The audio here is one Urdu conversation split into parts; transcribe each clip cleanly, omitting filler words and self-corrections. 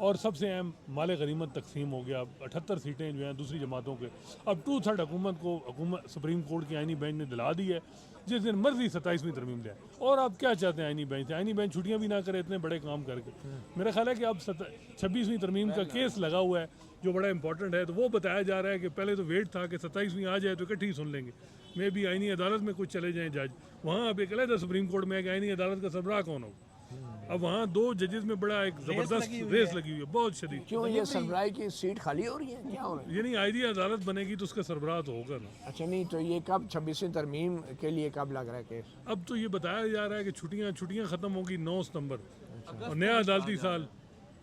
اور سب سے اہم مال غنیمت تقسیم ہو گیا. 78 سیٹیں جو ہیں دوسری جماعتوں کے اب 2/3 حکومت سپریم کورٹ کی آئینی بینچ نے دلا دی ہے. جس دن مرضی 27ویں ترمیم لے. اور آپ کیا چاہتے ہیں آئینی بینچ سے؟ آئینی بینچ چھٹیاں بھی نہ کرے اتنے بڑے کام کر کے. میرا خیال ہے کہ اب 26ویں ترمیم کا کیس لگا ہوا ہے جو بڑا امپورٹنٹ ہے, تو وہ بتایا جا رہا ہے کہ پہلے تو ویٹ تھا کہ 27ویں آ جائے تو اکٹھی سن لیں گے. میں بھی آئینی عدالت میں کچھ چلے جائیں جج, وہاں اب ایک علیحدہ سپریم کورٹ میں ہے کہ آئینی عدالت کا سربراہ کون ہو. اب وہاں 2 ججز میں بڑا ایک زبردست ریس لگی ہوئی ہے, بہت شدید. کیوں یہ سربراہ کی سیٹ خالی ہو رہی ہے, کیا ہو رہا ہے؟ یعنی آئینی عدالت بنے گی تو اس کا سربراہ تو ہوگا نا. اچھا نہیں تو یہ کب 26ویں ترمیم کے لیے کب لگ رہا ہے کیس؟ اب تو یہ بتایا جا رہا ہے کہ چھٹیاں ختم ہوگی 9 ستمبر اور نیا عدالتی سال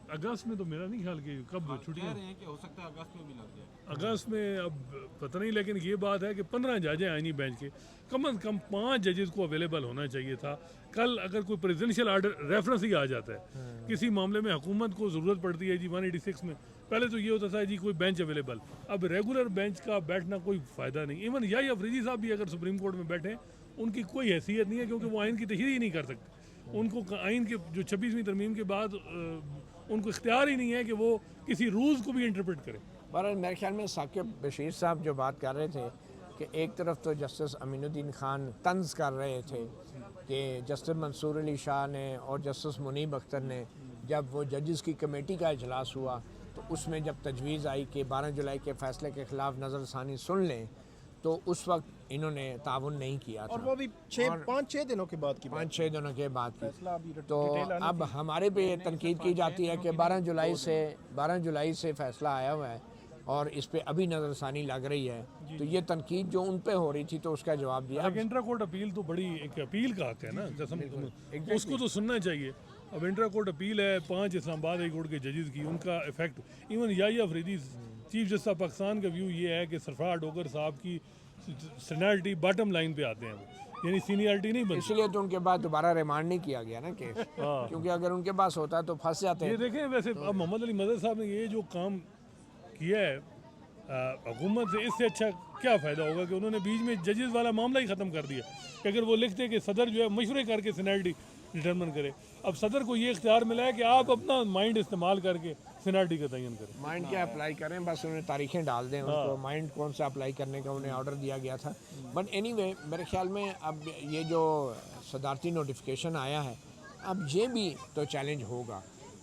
اگست میں. تو میرا نہیں خیال کہ کب چھٹیاں ہو سکتا ہے اگست میں بھی لگ جائے. اگست میں اب پتہ نہیں, لیکن یہ بات ہے کہ 15 جج ہیں آئینی بینچ کے, کم از کم 5 ججز کو اویلیبل ہونا چاہیے تھا. کل اگر کوئی پریزیڈنشیل آرڈر ریفرنس ہی آ جاتا ہے کسی معاملے میں, حکومت کو ضرورت پڑتی ہے جی 186 میں, پہلے تو یہ ہوتا تھا جی کوئی بینچ اویلیبل. اب ریگولر بینچ کا بیٹھنا کوئی فائدہ نہیں. ایون یحییٰ افریدی صاحب بھی اگر سپریم کورٹ میں بیٹھیں ان کی کوئی حیثیت نہیں ہے, کیونکہ وہ آئین کی تشریح ہی نہیں کر سکتے. ان کو آئین کے جو 26ویں ترمیم کے بعد ان کو اختیار ہی نہیں ہے کہ وہ کسی رولز کو بھی انٹرپریٹ کریں. بہرحال میرے خیال میں ثاقب بشیر صاحب جو بات کر رہے تھے کہ ایک طرف تو جسٹس امین الدین خان طنز کر رہے تھے کہ جسٹس منصور علی شاہ نے اور جسٹس منیب اختر نے جب وہ ججز کی کمیٹی کا اجلاس ہوا تو اس میں جب تجویز آئی کہ 12 جولائی کے فیصلے کے خلاف نظر ثانی سن لیں تو اس وقت انہوں نے تعاون نہیں کیا تھا. اور وہ بھی 5-6 دنوں کے بعد کی 5-6 دنوں کے بعد کی. فیصلہ ابھی تو اب ہمارے پہ تنقید کی جاتی ہے کہ 12 جولائی سے فیصلہ آیا ہوا ہے اور اس پہ ابھی نظر ثانی لگ رہی ہے. تو یہ تنقید جو ان پہ ہو رہی تھی تو اس کا جواب دیا. انٹرا کورٹ اپیل تو بڑی ایک اپیل کا حق ہے نا, اس کو تو سننا چاہیے. اب انٹرا کورٹ اپیل ہے 5 اسلام آباد ہائی کورٹ کے ججز کی, ان کا effect even Yahya Afridi chief justice of Pakistan کا ویو یہ ہے کہ سرفراز ڈوگر صاحب کی سینیرٹی باٹم لائن پہ آتے ہیں, یعنی سینیئرٹی نہیں بنتی. اس لیے تو ان کے بعد دوبارہ ریمانڈ نہیں کیا گیا نا کیس, کیونکہ اگر ان کے پاس ہوتا تو پھنس جاتے ہیں. یہ دیکھیں ویسے اب محمد علی مظہر صاحب نے یہ جو کام کیا ہے حکومت سے, اس سے اچھا کیا فائدہ ہوگا کہ انہوں نے بیچ میں ججز والا معاملہ ہی ختم کر دیا کہ اگر وہ لکھتے کہ صدر جو ہے مشورے کر کے سینیرٹی ڈٹرمن کرے. اب صدر کو یہ اختیار ملا ہے کہ آپ اپنا مائنڈ استعمال کر کے سینیرٹی کا تعین کریں. مائنڈ کیا اپلائی کریں, بس انہیں تاریخیں ڈال دیں, ان کو مائنڈ کون سا اپلائی کرنے کا انہیں آرڈر دیا گیا تھا. بٹ اینی وے میرے خیال میں اب یہ جو صدارتی نوٹیفیکیشن آیا ہے اب یہ بھی تو چیلنج ہوگا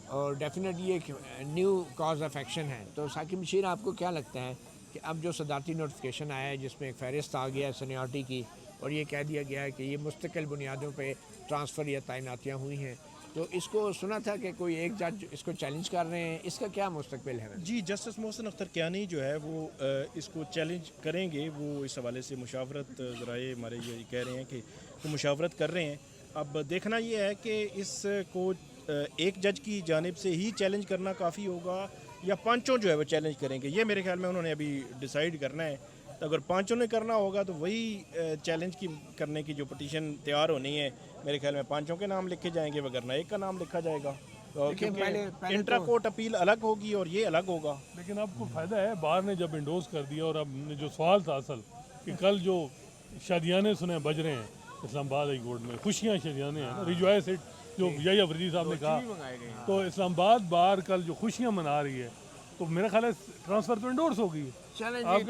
اور ڈیفینیٹلی ایک نیو کاز آف ایکشن ہے. تو ثاقب بشیر آپ کو کیا لگتا ہے کہ اب جو صدارتی نوٹیفیکیشن آیا ہے جس میں ایک فہرست آ گیا ہے سینیورٹی کی اور یہ کہہ دیا گیا ہے کہ یہ مستقل بنیادوں پہ ٹرانسفر یا تعیناتیاں ہوئی ہیں, تو اس کو سنا تھا کہ کوئی ایک جج اس کو چیلنج کر رہے ہیں, اس کا کیا مستقبل ہے؟ جی جسٹس محسن اختر کیانی جو ہے وہ اس کو چیلنج کریں گے. وہ اس حوالے سے مشاورت ذرائع ہمارے یہ کہہ رہے ہیں کہ وہ مشاورت کر رہے ہیں. اب دیکھنا یہ ہے کہ اس کو ایک جج کی جانب سے ہی چیلنج کرنا کافی ہوگا یا 5 جو ہے وہ چیلنج کریں گے. یہ میرے خیال میں انہوں نے ابھی ڈیسائیڈ کرنا ہے. تو اگر 5 نے کرنا ہوگا تو وہی چیلنج کی کرنے کی جو پٹیشن تیار ہونی ہے میرے خیال میں 5 کے نام لکھے جائیں گے, وگرنہ ایک کا نام لکھا جائے گا. انٹرا کورٹ اپیل الگ ہوگی اور یہ الگ ہوگا. لیکن اب کو فائدہ ہے, بار نے جب انڈوز کر دیا اور اب جو سوال تھا اصل کہ کل جو شادیانے سنے بج رہے ہیں اسلام آباد ہائی کورٹ میں, خوشیاں شادیانے ہیں نا, ریجوائس اٹ جو یحییٰ افریدی صاحب نے کہا, تو اسلام آباد بار کل جو خوشیاں منا رہی ہے تو میرا خیال ہے ٹرانسفر تو انڈورس ہوگی. آپ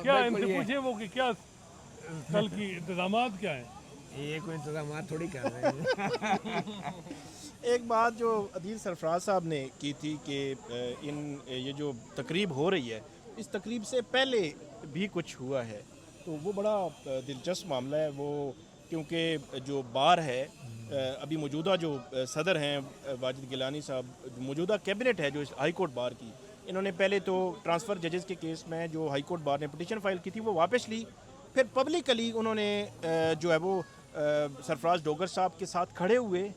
کیا ان سے پوچھے وہ کہ کیا کل کی انتظامات کیا ہیں؟ یہ کوئی انتظامات تھوڑی کر رہے ہیں. ایک بات جو عدیل سرفراز صاحب نے کی تھی کہ یہ جو تقریب ہو رہی ہے اس تقریب سے پہلے بھی کچھ ہوا ہے, تو وہ بڑا دلچسپ معاملہ ہے. وہ کیونکہ جو بار ہے ابھی موجودہ جو صدر ہیں واجد گیلانی صاحب, موجودہ کیبنٹ ہے جو ہائی کورٹ بار کی, انہوں نے پہلے تو ٹرانسفر ججز کے کیس میں جو ہائی کورٹ بار نے پٹیشن فائل کی تھی وہ واپس لی. پھر پبلکلی انہوں نے جو ہے وہ سرفراز ڈوگر صاحب کے ساتھ کھڑے ہوئے,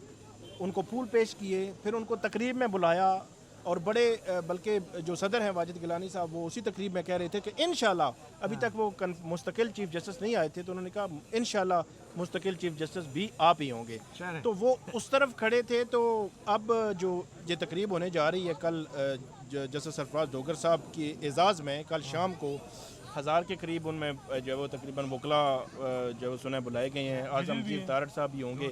ان کو پھول پیش کیے, پھر ان کو تقریب میں بلایا اور بڑے بلکہ جو صدر ہیں واجد گیلانی صاحب وہ اسی تقریب میں کہہ رہے تھے کہ انشاءاللہ, ابھی تک وہ مستقل چیف جسٹس نہیں آئے تھے تو انہوں نے کہا انشاءاللہ مستقل چیف جسٹس بھی آپ ہی ہوں گے. تو وہ اس طرف کھڑے تھے. تو اب جو یہ تقریب ہونے جا رہی ہے کل جسٹس سرفراز ڈوگر صاحب کے اعزاز میں, کل شام کو 1000 کے قریب ان میں جو ہے وہ تقریباً وکلا جو سنے بلائے گئے ہیں, اعظم جی تارڑ صاحب بھی ہوں گے,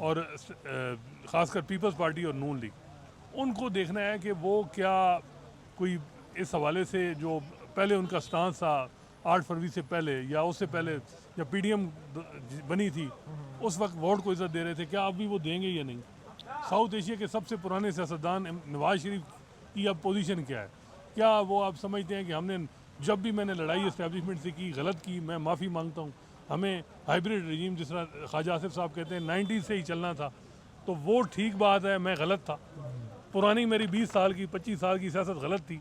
اور خاص کر پیپلز پارٹی اور نون لیگ، ان کو دیکھنا ہے کہ وہ کیا کوئی اس حوالے سے جو پہلے ان کا سٹانس تھا 8 فروری سے پہلے یا اس سے پہلے جب پی ڈی ایم بنی تھی اس وقت ووٹ کو عزت دے رہے تھے، کیا اب بھی وہ دیں گے یا نہیں؟ ساؤتھ ایشیا کے سب سے پرانے سیاستدان نواز شریف کی اب پوزیشن کیا ہے؟ کیا وہ آپ سمجھتے ہیں کہ ہم نے جب بھی میں نے لڑائی اسٹیبلشمنٹ سے کی غلط کی، میں معافی مانگتا ہوں، ہمیں ہائیبریڈ رجیم جس طرح خواجہ آصف صاحب کہتے ہیں 90 سے ہی چلنا تھا، تو وہ ٹھیک بات ہے، میں غلط تھا، پرانی میری 20 سال کی 25 سال کی سیاست غلط تھی،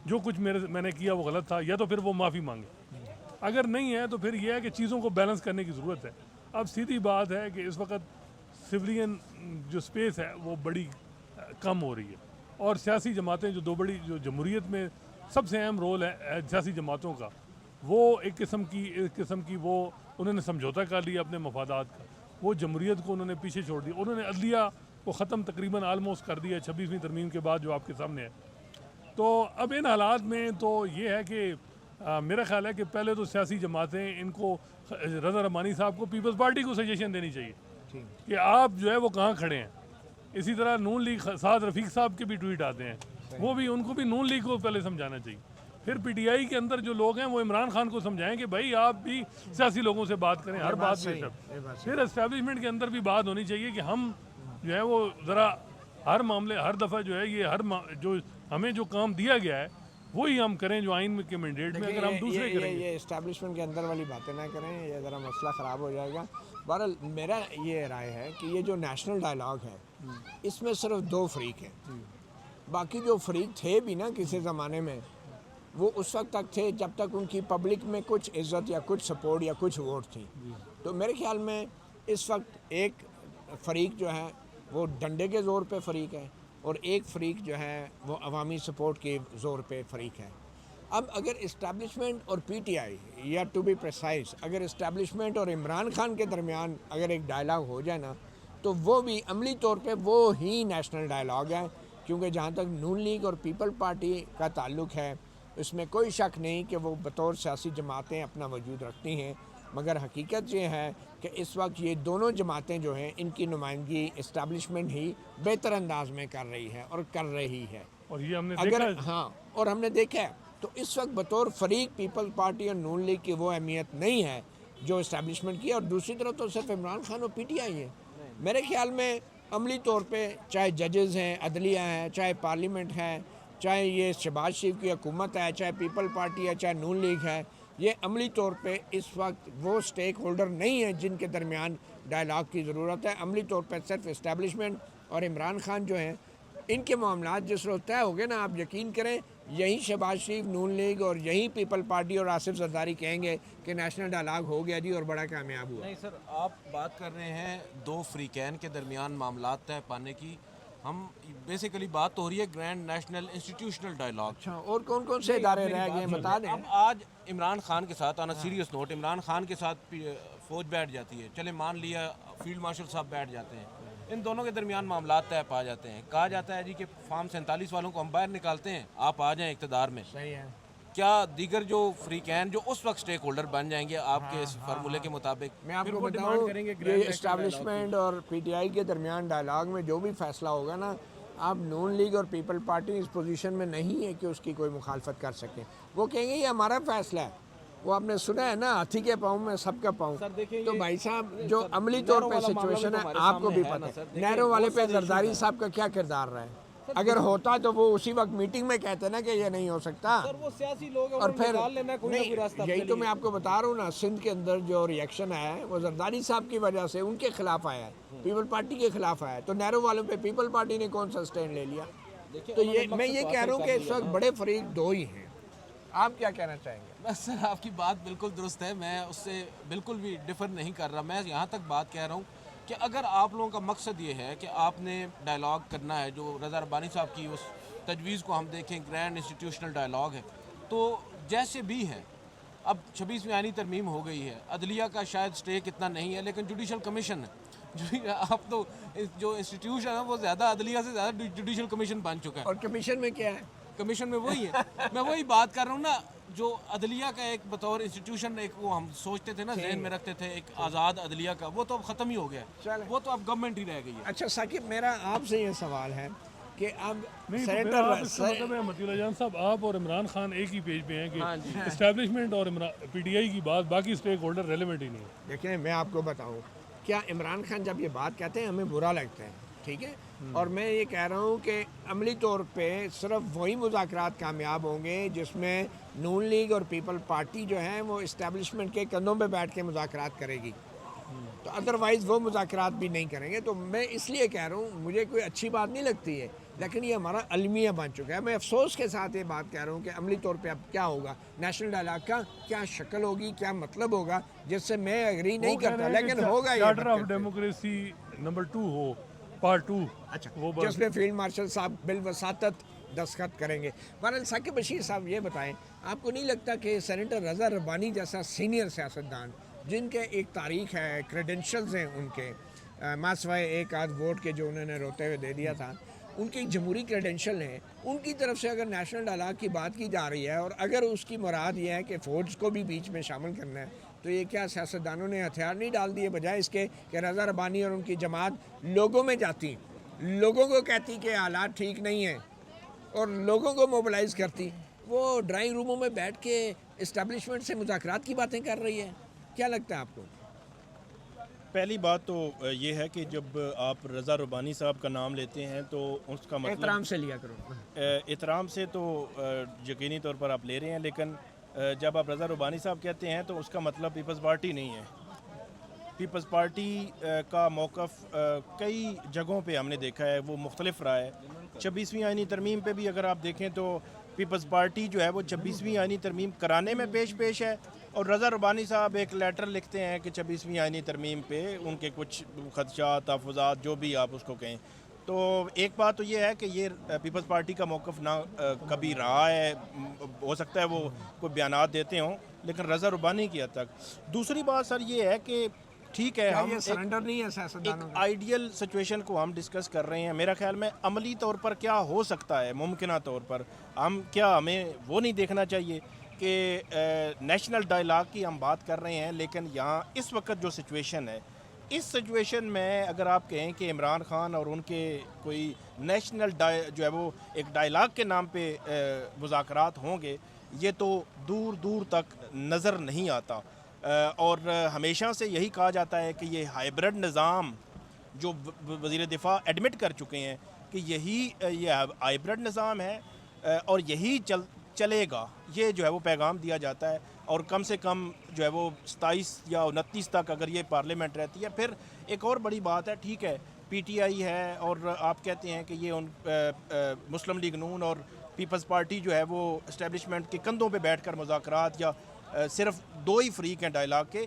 جو کچھ میں نے کیا وہ غلط تھا، یا تو پھر وہ معافی مانگے، اگر نہیں ہے تو پھر یہ ہے کہ چیزوں کو بیلنس کرنے کی ضرورت ہے۔ اب سیدھی بات ہے کہ اس وقت سویلین جو سپیس ہے وہ بڑی کم ہو رہی ہے، اور سیاسی جماعتیں جو دو بڑی جو جمہوریت میں سب سے اہم رول ہے سیاسی جماعتوں کا، وہ ایک قسم کی وہ انہوں نے سمجھوتا کر لیا اپنے مفادات کا، وہ جمہوریت کو انہوں نے پیچھے چھوڑ دیا، انہوں نے عدلیہ کو ختم تقریباً آلموسٹ کر دیا 26ویں ترمیم کے بعد جو آپ کے سامنے ہے۔ تو اب ان حالات میں تو یہ ہے کہ میرا خیال ہے کہ پہلے تو سیاسی جماعتیں ان کو رضا رحمانی صاحب کو پیپلز پارٹی کو سجیشن دینی چاہیے کہ آپ جو ہے وہ کہاں کھڑے ہیں۔ اسی طرح نون لیگ سعد رفیق صاحب کے بھی ٹویٹ آتے ہیں، وہ بھی ان کو بھی نون لیگ کو پہلے سمجھانا چاہیے، پھر پی ٹی آئی کے اندر جو لوگ ہیں وہ عمران خان کو سمجھائیں کہ بھائی آپ بھی سیاسی لوگوں سے بات کریں، ہر بات پہ پھر اسٹیبلشمنٹ کے اندر بھی بات ہونی چاہیے کہ ہم جو ہے وہ ذرا ہر معاملے ہر دفعہ جو ہے یہ جو ہمیں جو کام دیا گیا ہے وہی ہم کریں جو آئین کے مینڈیٹ میں، اگر ہم دوسرے کریں گے یہ اسٹیبلشمنٹ کے اندر والی باتیں نہ کریں، یہ ذرا مسئلہ خراب ہو جائے گا۔ بہرحال میرا یہ رائے ہے کہ یہ جو نیشنل ڈائلاگ ہے اس میں صرف 2 فریق ہیں، باقی جو فریق تھے بھی نا کسی زمانے میں وہ اس وقت تک تھے جب تک ان کی پبلک میں کچھ عزت یا کچھ سپورٹ یا کچھ ووٹ تھی۔ تو میرے خیال میں اس وقت ایک فریق جو ہے وہ ڈنڈے کے زور پہ فریق ہے اور ایک فریق جو ہے وہ عوامی سپورٹ کے زور پہ فریق ہے۔ اب اگر اسٹیبلشمنٹ اور پی ٹی آئی یا ٹو بی پریسائز اگر اسٹیبلشمنٹ اور عمران خان کے درمیان اگر ایک ڈائلاگ ہو جائے نا تو وہ بھی عملی طور پہ وہ ہی نیشنل ڈائلاگ ہے، کیونکہ جہاں تک نون لیگ اور پیپل پارٹی کا تعلق ہے اس میں کوئی شک نہیں کہ وہ بطور سیاسی جماعتیں اپنا وجود رکھتی ہیں، مگر حقیقت یہ ہے کہ اس وقت یہ دونوں جماعتیں جو ہیں ان کی نمائندگی اسٹیبلشمنٹ ہی بہتر انداز میں کر رہی ہے اور کر رہی ہے، اور یہ ہم نے اگر اور ہم نے دیکھا ہے تو اس وقت بطور فریق پیپل پارٹی اور نون لیگ کی وہ اہمیت نہیں ہے جو اسٹیبلشمنٹ کی ہے، اور دوسری طرف تو صرف عمران خان اور پی ٹی آئی ہے۔ میرے خیال میں عملی طور پہ چاہے ججز ہیں، عدلیہ ہیں، چاہے پارلیمنٹ ہے، چاہے یہ شہباز شریف کی حکومت ہے، چاہے پیپل پارٹی ہے، چاہے نون لیگ ہے، یہ عملی طور پہ اس وقت وہ سٹیک ہولڈر نہیں ہیں جن کے درمیان ڈائلاگ کی ضرورت ہے۔ عملی طور پہ صرف اسٹیبلشمنٹ اور عمران خان جو ہیں ان کے معاملات جس روز طے ہو گئے نا، آپ یقین کریں یہی شہباز شریف، نون لیگ اور یہی پیپل پارٹی اور آصف زرداری کہیں گے کہ نیشنل ڈائلاگ ہو گیا جی اور بڑا کامیاب ہوا۔ نہیں سر، آپ بات کر رہے ہیں 2 فریقین کے درمیان معاملات طے پانے کی، ہم بیسیکلی بات تو ہو رہی ہے گرینڈ نیشنل انسٹیٹیوشنل ڈائلاگ۔ اچھا، اور کون کون سے ادارے رہ گئے بتا دیں؟ اب آج عمران خان کے ساتھ آنا سیریس نوٹ، عمران خان کے ساتھ فوج بیٹھ جاتی ہے، چلے مان لیا فیلڈ مارشل صاحب بیٹھ جاتے ہیں، ان دونوں کے درمیان معاملات طے پا جاتے ہیں، کہا جاتا ہے جی کہ فارم 47 والوں کو ہم باہر نکالتے ہیں، آپ آ جائیں اقتدار میں۔ صحیح ہے۔ کیا دیگر جو فریقین جو اس وقت سٹیک ہولڈر بن جائیں گے آپ کے اس فارمولے کے مطابق، میں آپ پھر کو وہ بتاؤں ڈیمانڈ کریں گے یہ اسٹیبلشمنٹ اور پی ٹی آئی کے درمیان ڈائلاگ میں جو بھی فیصلہ ہوگا نا، آپ نون لیگ اور پیپل پارٹی اس پوزیشن میں نہیں ہے کہ اس کی کوئی مخالفت کر سکیں، وہ کہیں گے یہ ہمارا فیصلہ ہے۔ وہ آپ نے سنا ہے نا، ہاتھی کے پاؤں میں سب کا پاؤں، تو بھائی صاحب جو عملی طور پہ سچویشن ہے آپ کو بھی پتہ ہے، نہروں والے پہ زرداری صاحب کا کیا کردار رہا ہے، اگر ہوتا تو وہ اسی وقت میٹنگ میں کہتے نا کہ یہ نہیں ہو سکتا، اور پھر یہی تو میں آپ کو بتا رہا ہوں نا، سندھ کے اندر جو ریئیکشن آیا ہے وہ زرداری صاحب کی وجہ سے ان کے خلاف آیا ہے، پیپل پارٹی کے خلاف آیا ہے، تو نہروں والوں پہ پیپل پارٹی نے کون سا سٹینڈ لے لیا؟ تو یہ میں یہ کہہ رہا ہوں کہ اس وقت بڑے فریق 2 ہی ہیں۔ آپ کیا کہنا چاہیں گے؟ بس سر آپ کی بات بالکل درست ہے، میں اس سے بالکل بھی ڈفر نہیں کر رہا، میں یہاں تک بات کہہ رہا ہوں کہ اگر آپ لوگوں کا مقصد یہ ہے کہ آپ نے ڈائلاگ کرنا ہے، جو رضا ربانی صاحب کی اس تجویز کو ہم دیکھیں گرینڈ انسٹیٹیوشنل ڈائلاگ ہے، تو جیسے بھی ہے، اب 26ویں آئینی ترمیم ہو گئی ہے، عدلیہ کا شاید سٹیک اتنا نہیں ہے لیکن جوڈیشل کمیشن ہے، اب تو جو انسٹیٹیوشن ہے وہ زیادہ عدلیہ سے زیادہ جوڈیشل کمیشن بن چکا ہے، اور کمیشن میں کیا ہے؟ کمیشن میں وہی ہے، میں وہی بات کر رہا ہوں نا، جو عدلیہ کا ایک بطور انسٹیٹیوشن ایک وہ ہم سوچتے تھے نا, ذہن میں رکھتے تھے ایک آزاد عدلیہ کا, وہ تو اب ختم ہی ہو گیا ہے, وہ تو اب گورنمنٹ ہی رہ گئی ہے. اچھا ثاقب, میرا آپ سے یہ سوال ہے کہ اب مطلب ہے مطیع اللہ جان صاحب, آپ اور عمران خان ایک ہی پیج پہ ہیں کہ اسٹیبلشمنٹ اور پی ٹی آئی کی بات, باقی اسٹیک ہولڈر ریلیونٹ ہی نہیں ہے. دیکھیں میں آپ کو بتاؤں, کیا عمران خان جب یہ بات کہتے ہیں ہمیں برا لگتا ہے, ٹھیک ہے, اور میں یہ کہہ رہا ہوں کہ عملی طور پہ صرف وہی مذاکرات کامیاب ہوں گے جس میں نون لیگ اور پیپل پارٹی جو ہے وہ اسٹیبلشمنٹ کے کندھوں پہ بیٹھ کے مذاکرات کرے گی, تو ادروائز وہ مذاکرات بھی نہیں کریں گے. تو میں اس لیے کہہ رہا ہوں, مجھے کوئی اچھی بات نہیں لگتی ہے, لیکن یہ ہمارا المیہ بن چکا ہے. میں افسوس کے ساتھ یہ بات کہہ رہا ہوں کہ عملی طور پہ اب کیا ہوگا, نیشنل ڈائلاگ کا کیا شکل ہوگی, کیا مطلب ہوگا, جس سے میں ایگری نہیں کرتا, لیکن ہوگا یہ charter of democracy number 2 who, part 2. اچھا, جس میں فیلڈ مارشل صاحب بالوساطت دستخط کریں گے. بہرحال ثاقب بشیر صاحب یہ بتائیں, آپ کو نہیں لگتا کہ سینیٹر رضا ربانی جیسا سینئر سیاستدان جن کے ایک تاریخ ہے, کریڈنشلز ہیں ان کے, ماسوائے ایک آدھ ووٹ کے جو انہوں نے روتے ہوئے دے دیا تھا, ان کی جمہوری کریڈنشل ہیں, ان کی طرف سے اگر نیشنل ڈائلاگ کی بات کی جا رہی ہے اور اگر اس کی مراد یہ ہے کہ فوج کو بھی بیچ میں شامل کرنا ہے, تو یہ کیا سیاستدانوں نے ہتھیار نہیں ڈال دیے بجائے اس کے کہ رضا ربانی اور ان کی جماعت لوگوں میں جاتی, لوگوں کو کہتی کہ حالات ٹھیک نہیں ہیں اور لوگوں کو موبلائز کرتی, وہ ڈرائنگ روموں میں بیٹھ کے اسٹیبلشمنٹ سے مذاکرات کی باتیں کر رہی ہے. کیا لگتا ہے آپ کو؟ پہلی بات تو یہ ہے کہ جب آپ رضا ربانی صاحب کا نام لیتے ہیں تو اس کا مطلب احترام سے لیا کرو. احترام سے تو یقینی طور پر آپ لے رہے ہیں, لیکن جب آپ رضا ربانی صاحب کہتے ہیں تو اس کا مطلب پیپلز پارٹی نہیں ہے. پیپلز پارٹی کا موقف کئی جگہوں پہ ہم نے دیکھا ہے, وہ مختلف رہا ہے. 26ویں آئینی ترمیم پہ بھی اگر آپ دیکھیں تو پیپلز پارٹی جو ہے وہ 26ویں آئینی ترمیم کرانے میں پیش ہے, اور رضا ربانی صاحب ایک لیٹر لکھتے ہیں کہ 26ویں آئینی ترمیم پہ ان کے کچھ خدشات, تحفظات, جو بھی آپ اس کو کہیں. تو ایک بات تو یہ ہے کہ یہ پیپلز پارٹی کا موقف نہ کبھی رہا ہے, ہو سکتا ہے وہ کوئی بیانات دیتے ہوں, لیکن رضا ربانی کی حد تک. دوسری بات سر یہ ہے کہ ٹھیک ہے, ہم سرنڈر نہیں ہے سیاستدانوں ایک آئیڈیل سچویشن کو ہم ڈسکس کر رہے ہیں. میرا خیال میں عملی طور پر کیا ہو سکتا ہے, ممکنہ طور پر ہمیں وہ نہیں دیکھنا چاہیے کہ نیشنل ڈائلاگ کی ہم بات کر رہے ہیں, لیکن یہاں اس وقت جو سچویشن ہے, اس سچویشن میں اگر آپ کہیں کہ عمران خان اور ان کے کوئی نیشنل جو ہے وہ ایک ڈائلاگ کے نام پہ مذاکرات ہوں گے, یہ تو دور دور تک نظر نہیں آتا. اور ہمیشہ سے یہی کہا جاتا ہے کہ یہ ہائیبرڈ نظام جو وزیر دفاع ایڈمٹ کر چکے ہیں کہ یہ ہائیبرڈ نظام ہے اور یہی چلے گا, یہ جو ہے وہ پیغام دیا جاتا ہے. اور کم سے کم جو ہے وہ 27 یا 29 تک اگر یہ پارلیمنٹ رہتی ہے. پھر ایک اور بڑی بات ہے, ٹھیک ہے پی ٹی آئی ہے اور آپ کہتے ہیں کہ یہ مسلم لیگ نون اور پیپلز پارٹی جو ہے وہ اسٹیبلشمنٹ کے کندھوں پہ بیٹھ کر مذاکرات, یا صرف 2 ہی فریق ہیں ڈائلاگ کے.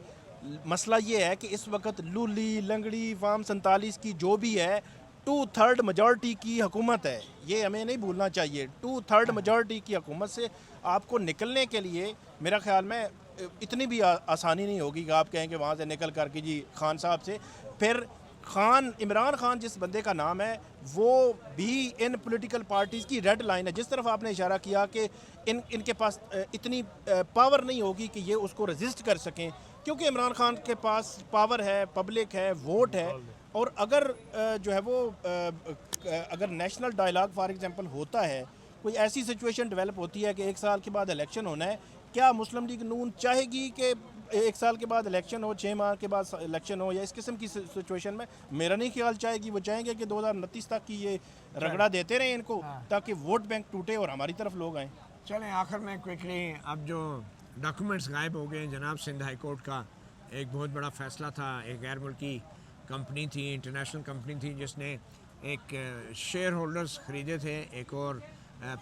مسئلہ یہ ہے کہ اس وقت لولی لنگڑی فارم 47 کی جو بھی ہے 2/3 میجورٹی کی حکومت ہے, یہ ہمیں نہیں بھولنا چاہیے. 2/3 میجورٹی کی حکومت سے آپ کو نکلنے کے لیے میرا خیال میں اتنی بھی آسانی نہیں ہوگی کہ آپ کہیں کہ وہاں سے نکل کر کے جی خان صاحب سے. پھر عمران خان جس بندے کا نام ہے وہ بھی ان پولیٹیکل پارٹیز کی ریڈ لائن ہے. جس طرف آپ نے اشارہ کیا کہ ان کے پاس اتنی پاور نہیں ہوگی کہ یہ اس کو ریزسٹ کر سکیں, کیونکہ عمران خان کے پاس پاور ہے, پبلک ہے, ووٹ ہے. اور اگر جو ہے وہ اگر نیشنل ڈائلاگ فار ایگزامپل ہوتا ہے, کوئی ایسی سچویشن ڈیولپ ہوتی ہے کہ 1 سال کے بعد الیکشن ہونا ہے, کیا مسلم لیگ نون چاہے گی کہ 1 سال کے بعد الیکشن ہو, 6 ماہ کے بعد الیکشن ہو, یا اس قسم کی سچویشن میں میرا نہیں خیال چاہے گی. وہ چاہیں گے کہ 2029 تک کی یہ رگڑا دیتے رہیں ان کو, تاکہ ووٹ بینک ٹوٹے اور ہماری طرف لوگ آئیں. چلیں آخر میں کوئکلی, اب جو ڈاکومنٹس غائب ہو گئے, جناب سندھ ہائی کورٹ کا ایک بہت بڑا فیصلہ تھا, ایک غیر ملکی کمپنی تھی, انٹرنیشنل کمپنی تھی, جس نے ایک شیئر ہولڈرز خریدے تھے ایک اور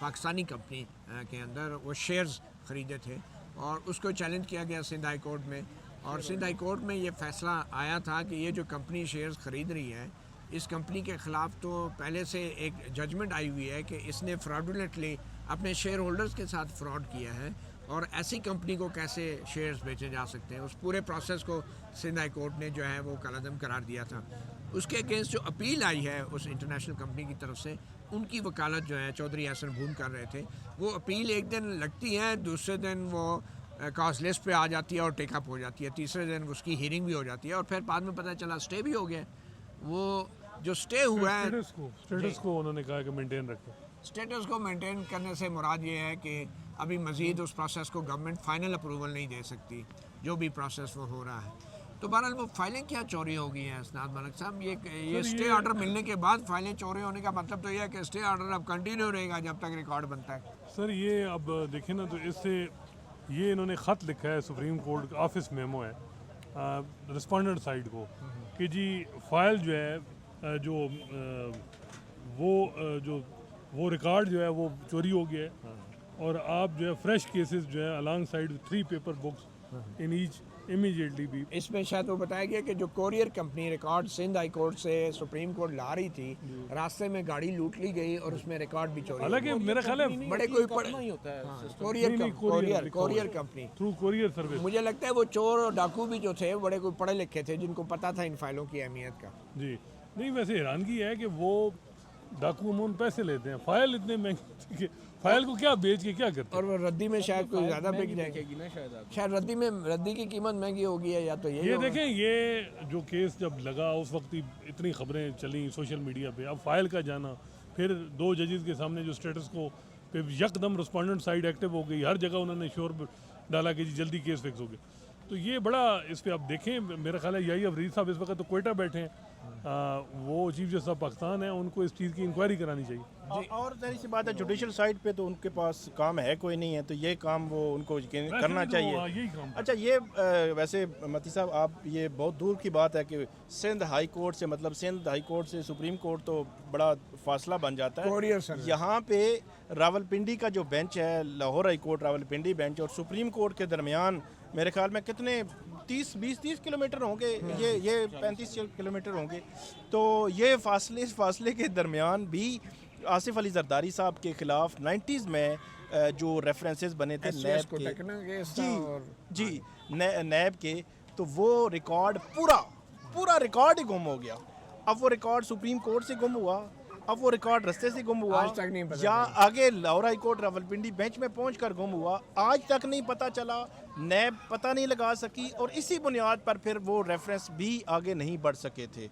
پاکستانی کمپنی کے اندر, وہ شیئرز خریدے تھے, اور اس کو چیلنج کیا گیا سندھ ہائی کورٹ میں. اور سندھ ہائی کورٹ میں یہ فیصلہ آیا تھا کہ یہ جو کمپنی شیئرز خرید رہی ہے, اس کمپنی کے خلاف تو پہلے سے ایک ججمنٹ آئی ہوئی ہے کہ اس نے فراڈولیٹلی اپنے شیئر ہولڈرز کے ساتھ فراڈ کیا ہے, اور ایسی کمپنی کو کیسے شیئرز بیچے جا سکتے ہیں. اس پورے پروسیس کو سندھ ہائی کورٹ نے جو ہے وہ کالعدم قرار دیا تھا. اس کے اگینسٹ جو اپیل آئی ہے اس انٹرنیشنل کمپنی کی طرف سے, ان کی وکالت جو ہے چودھری احسن بھون کر رہے تھے. وہ اپیل ایک دن لگتی ہے, دوسرے دن وہ کاز لسٹ پہ آ جاتی ہے اور ٹیک اپ ہو جاتی ہے, تیسرے دن اس کی ہیرنگ بھی ہو جاتی ہے, اور پھر بعد میں پتہ چلا سٹے بھی ہو گیا. وہ جو سٹے ہوا ہے اسٹیٹس کو انہوں نے کہا کہ مینٹین رکھیں. اسٹیٹس کو مینٹین کرنے سے مراد یہ ہے کہ ابھی مزید اس پروسیس کو گورنمنٹ فائنل اپروول نہیں دے سکتی, جو بھی پروسیس وہ ہو رہا ہے. تو بہرحال وہ فائلیں کیا چوری ہو گئی ہیں اسناد ملک صاحب؟ یہ اسٹے آرڈر ملنے کے بعد فائلیں چوری ہونے کا مطلب تو یہ ہے کہ اسٹے آرڈر اب کنٹینیو رہے گا جب تک ریکارڈ بنتا ہے. سر یہ اب دیکھیں نا, تو اس سے یہ انہوں نے خط لکھا ہے سپریم کورٹ کا آفس میمو ہے رسپونڈنٹ سائڈ کو کہ جی فائل جو ہے جو وہ ریکارڈ جو ہے وہ چوری ہو گیا ہے, اور آپ جو ہے فریش کیسز جو ہے الانگ سائڈ 3 پیپر بکس ان ایچ امیجیٹلی بھی. اس میں شاید وہ بتایا گیا کہ جو courier company record Sindh high court سے سپریم کورٹ لا رہی تھی, راستے میں گاڑی لوٹ لی گئی اور اس میں ریکارڈ بھی چوری. حالانکہ میرا خیال ہے بڑے کوئی courier company through courier service, مجھے لگتا ہے وہ چور اور ڈاکو بھی جو تھے بڑے کوئی پڑھے لکھے تھے جن کو پتا تھا ان فائلوں کی اہمیت کا. جی نہیں ویسے حیرانگی ہے کہ وہ ڈاکو امون پیسے لیتے ہیں, فائل اتنے مہنگے کہ فائل کو کیا بیچ کے کیا کرتے ہیں, اور وہ ردی میں شاید کوئی زیادہ بک جائے گی نا, شاید ردی کی قیمت مہنگی ہوگی ہے, یا تو یہ دیکھیں یہ جو کیس جب لگا اس وقت ہی اتنی خبریں چلیں سوشل میڈیا پہ, اب فائل کا جانا, پھر 2 ججز کے سامنے جو اسٹیٹس کو پہ یک دم رسپونڈنٹ سائڈ ایکٹیو ہو گئی, ہر جگہ انہوں نے شور ڈالا کہ جی جلدی کیس فکس ہو گیا. تو یہ بڑا اس پہ آپ دیکھیں, میرا خیال ہے یہی افریدی صاحب اس وقت تو کوئٹہ بیٹھے ہیں, وہ چیف جسٹس آف پاکستان ہیں, ان کو اس چیز کی انکوائری کرانی چاہیے. اور ظاہر سی بات ہے جوڈیشل سائڈ پہ تو ان کے پاس کام ہے کوئی نہیں ہے, تو یہ کام وہ ان کو کرنا چاہیے. اچھا یہ ویسے متی صاحب آپ یہ بہت دور کی بات ہے کہ سندھ ہائی کورٹ سے, مطلب سندھ ہائی کورٹ سے سپریم کورٹ تو بڑا فاصلہ بن جاتا ہے. یہاں پہ راولپنڈی کا جو بینچ ہے, Lahore high court Rawalpindi bench اور سپریم کورٹ کے درمیان میرے خیال میں کتنے 20-30 کلومیٹر ہوں گے, یہ 35 کلومیٹر ہوں گے. تو یہ اس فاصلے کے درمیان بھی آصف علی زرداری صاحب کے خلاف 90s میں جو ریفرنسز بنے تھے نیب کے, نیب کے, تو وہ ریکارڈ پورا ریکارڈ ہی گم ہو گیا. اب وہ ریکارڈ سپریم کورٹ سے گم ہوا, اب وہ ریکارڈ رستے سے گم ہوا, یا آگے Lahore high court Rawalpindi bench میں پہنچ کر گم ہوا, آج تک نہیں پتہ چلا, نیب پتہ نہیں لگا سکی, اور اسی بنیاد پر پھر وہ ریفرنس بھی آگے نہیں بڑھ سکے تھے.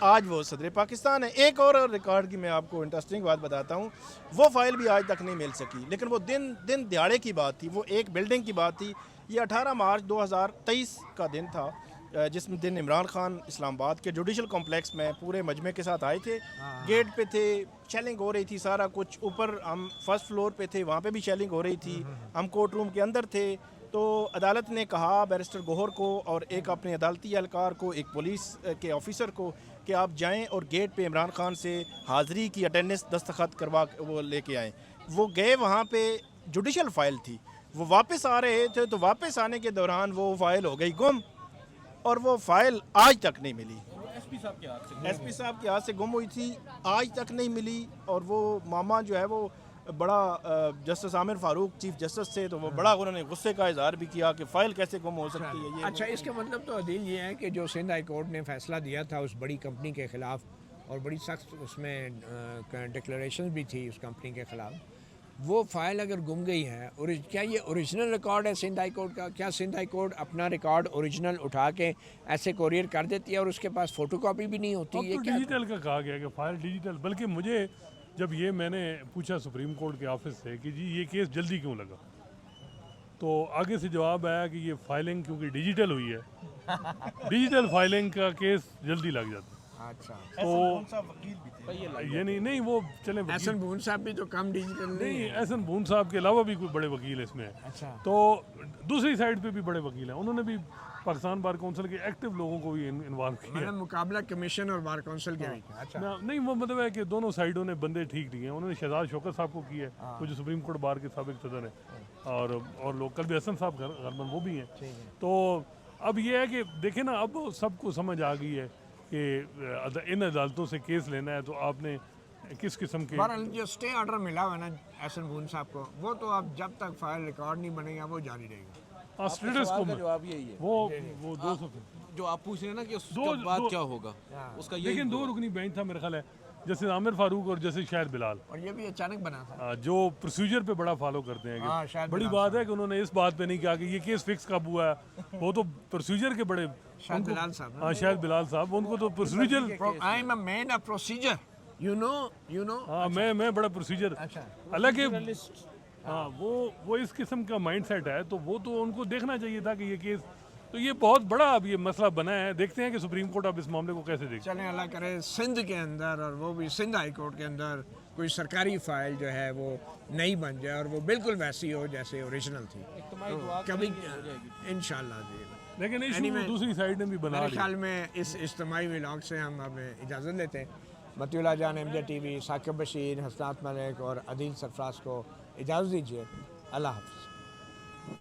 آج وہ صدر پاکستان ہے. ایک اور ریکارڈ کی میں آپ کو انٹرسٹنگ بات بتاتا ہوں, وہ فائل بھی آج تک نہیں مل سکی, لیکن وہ دن دیہڑے کی بات تھی, وہ ایک بلڈنگ کی بات تھی. یہ 18 مارچ 2023 کا دن تھا, جس دن عمران خان اسلام آباد کے جوڈیشل کمپلیکس میں پورے مجمع کے ساتھ آئے تھے. گیٹ پہ تھے, شیلنگ ہو رہی تھی, سارا کچھ اوپر, ہم فرسٹ فلور پہ تھے, وہاں پہ بھی شیلنگ ہو رہی تھی, ہم کورٹ روم کے اندر تھے. تو عدالت نے کہا بیرسٹر گوہر کو اور ایک اپنے عدالتی اہلکار کو, ایک پولیس کے آفیسر کو, کہ آپ جائیں اور گیٹ پہ عمران خان سے حاضری کی اٹینڈنس دستخط کروا وہ لے کے آئیں. وہ گئے, وہاں پہ جوڈیشل فائل تھی, وہ واپس آ رہے تھے, تو واپس آنے کے دوران وہ فائل ہو گئی گم, اور وہ فائل آج تک نہیں ملی. ایس پی صاحب کے ہاتھ سے گم ہوئی تھی, آج تک نہیں ملی. اور وہ ماما جو ہے وہ بڑا جسٹس عامر فاروق چیف جسٹس تھے, تو وہ بڑا انہوں نے غصے کا اظہار بھی کیا کہ فائل کیسے گم ہو سکتی ہے. اچھا, اس کا مطلب تو عدیل یہ ہے کہ جو سندھ ہائی کورٹ نے فیصلہ دیا تھا اس بڑی کمپنی کے خلاف, اور بڑی سخت اس میں ڈکلیریشن بھی تھی اس کمپنی کے خلاف, وہ فائل اگر گم گئی ہے, کیا یہ اوریجنل ریکارڈ ہے سندھ ہائی کورٹ کا؟ کیا سندھ ہائی کورٹ اپنا ریکارڈ اوریجنل اٹھا کے ایسے کوریئر کر دیتی ہے اور اس کے پاس فوٹو کاپی بھی نہیں ہوتی؟ یہ ڈیجیٹل کا کہا گیا کہ فائل ڈیجیٹل, بلکہ مجھے جب یہ میں نے پوچھا سپریم کورٹ کے آفس سے کہ جی یہ کیس جلدی کیوں لگا, تو آگے سے جواب آیا کہ یہ فائلنگ کیونکہ ڈیجیٹل ہوئی ہے, ڈیجیٹل فائلنگ کا کیس جلدی لگ جاتا ہے. اچھا, تو یہ نہیں وہ چلیں, احسن بھون صاحب بھی تو کم ڈیجیٹل نہیں, احسن بھون صاحب کے علاوہ بھی کوئی بڑے وکیل اس میں ہیں. تو دوسری سائڈ پہ بھی بڑے وکیل ہیں, انہوں نے بھی پاکستان بار کونسل کے ایکٹیو لوگوں کو بھی انوالو کیا, مطلب مقابلہ کمیشن اور بار کونسل کے. نہیں وہ مطلب ہے کہ دونوں سائڈوں نے بندے ٹھیک دیے ہیں. انہوں نے شہزاد شوکت صاحب کو کی ہے, وہ جو سپریم کورٹ بار کے سابق صدر ہیں, اور لوگ کل بھی حسن صاحب غربن وہ بھی ہیں. تو اب یہ ہے کہ دیکھیں نا, اب سب کو سمجھ آ گئی ہے کہ ان عدالتوں سے کیس لینا ہے تو آپ نے کس قسم کے. جو اسٹے آرڈر ملا ہوا ہے نا احسن بھون صاحب کو, وہ تو اب جب تک فائل ریکارڈ نہیں بنے گا وہ جاری رہے گا. سوال کا جواب یہی ہے, وہ 200 جو آپ پوچھ رہے ہیں نا کہ اس کے بعد کیا ہوگا, اس کا یہی. لیکن 2 رکنی بینچ تھا میرا خیال ہے, جیسے عامر فاروق اور جیسے شاہد بلال، اور یہ بھی اچانک بنا تھا. جو پروسیجر پہ بڑا فالو کرتے ہیں. ہاں، شاہد بڑی بلال بات ہے کہ انہوں نے اس بات پہ نہیں کہا کہ یہ کیس فکس کب ہوا ہے، وہ تو پروسیجر کے بڑے. شاہد بلال صاحب. ہاں شاہد بلال صاحب، ان کو تو procedure. I am a man of procedure. You know. ہاں میں بڑا پروسیجر. اچھا. حالانکہ ہاں وہ اس قسم کا مائنڈ سیٹ ہے، تو وہ تو ان کو دیکھنا چاہیے تھا کہ یہ کیس تو یہ بہت بڑا اب یہ مسئلہ بنا ہے. دیکھتے ہیں کہ سپریم کورٹ اب اس معاملے کو کیسے دیکھتے. چلیں اللہ کرے سندھ کے اندر، اور وہ بھی سندھ ہائی کورٹ کے اندر، کوئی سرکاری فائل جو ہے وہ نئی بن جائے اور وہ بالکل ویسی ہو جیسے اوریجنل تھی. کبھی انشاءاللہ جی. لیکن ایشو دوسری سائڈ نے بھی بنا میرے لیا. خیال میں اس اجتماعی ولاگ سے ہم اب اجازت لیتے ہیں. Matiullah Jan M J T V, Saqib Bashir, Hasnat Malik اور عدیل سرفراز کو اجازت دیجیے. اللہ حافظ.